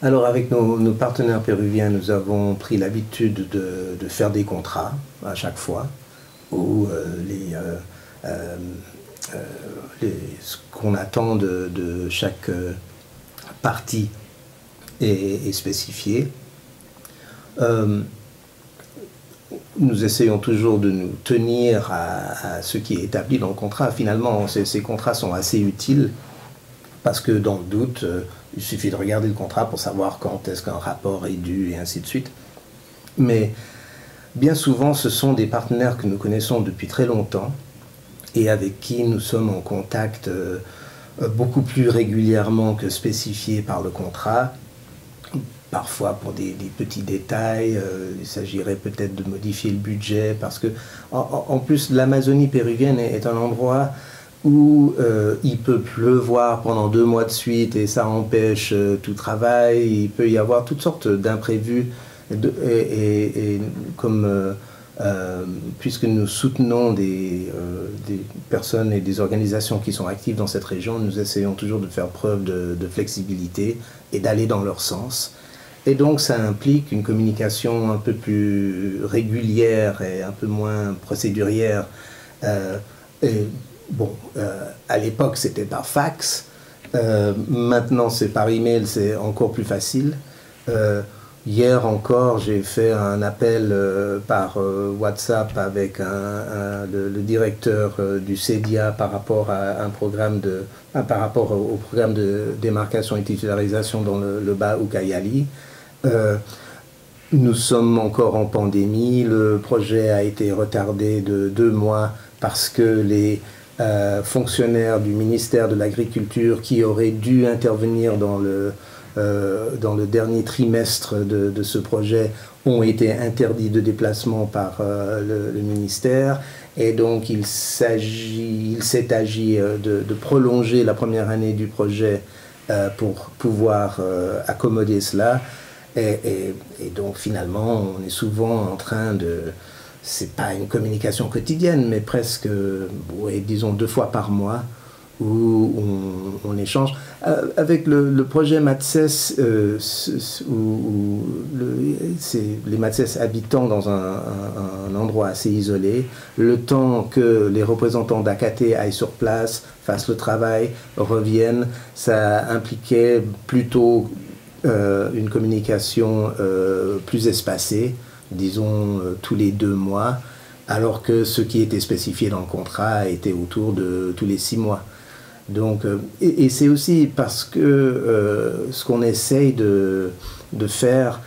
Alors avec nos partenaires péruviens, nous avons pris l'habitude de faire des contrats à chaque fois où euh, euh, ce qu'on attend de chaque partie est spécifié. Euh, Nous essayons toujours de nous tenir à ce qui est établi dans le contrat. Finalement, ces contrats sont assez utiles parce que dans le doute, il suffit de regarder le contrat pour savoir quand est-ce qu'un rapport est dû et ainsi de suite. Mais bien souvent, ce sont des partenaires que nous connaissons depuis très longtemps et avec qui nous sommes en contact beaucoup plus régulièrement que spécifié par le contrat. Parfois pour des petits détails, il s'agirait peut-être de modifier le budget parce que en plus l'Amazonie péruvienne est un endroit où il peut pleuvoir pendant 2 mois de suite et ça empêche tout travail. Il peut y avoir toutes sortes d'imprévus et comme puisque nous soutenons des personnes et des organisations qui sont actives dans cette région, nous essayons toujours de faire preuve de flexibilité et d'aller dans leur sens. Et donc ça implique une communication un peu plus régulière et un peu moins procédurière. Et bon, à l'époque c'était par fax, maintenant c'est par email, c'est encore plus facile. Hier encore, j'ai fait un appel par WhatsApp avec le directeur du CEDIA par rapport à un programme par rapport au programme de démarcation et titularisation dans le Bas Ucayali. Nous sommes encore en pandémie, le projet a été retardé de 2 mois parce que les fonctionnaires du ministère de l'Agriculture qui auraient dû intervenir dans le dernier trimestre de ce projet ont été interdits de déplacement par le ministère. Et donc il s'est agi de prolonger la première année du projet pour pouvoir accommoder cela. Et donc finalement, on est souvent en train c'est pas une communication quotidienne, mais presque, ouais, disons 2 fois par mois, où on échange. Avec le projet Matses, où les Matses habitant dans un endroit assez isolé, le temps que les représentants d'AKT aillent sur place, fassent le travail, reviennent, ça impliquait plutôt une communication plus espacée, disons tous les 2 mois, alors que ce qui était spécifié dans le contrat était autour de tous les 6 mois. Donc, et c'est aussi parce que ce qu'on essaye de faire,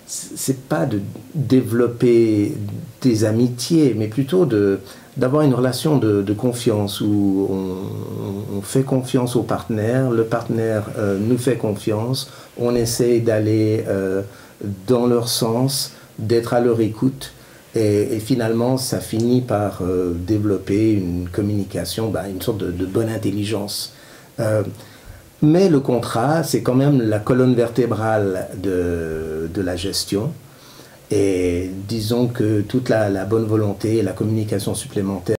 c'est pas de développer des amitiés, mais plutôt d'avoir une relation de confiance où on fait confiance au partenaire, le partenaire nous fait confiance, on essaye d'aller dans leur sens, d'être à leur écoute. Et finalement, ça finit par développer une communication, une sorte de bonne intelligence. Mais le contrat, c'est quand même la colonne vertébrale de la gestion. Et disons que toute la bonne volonté et la communication supplémentaire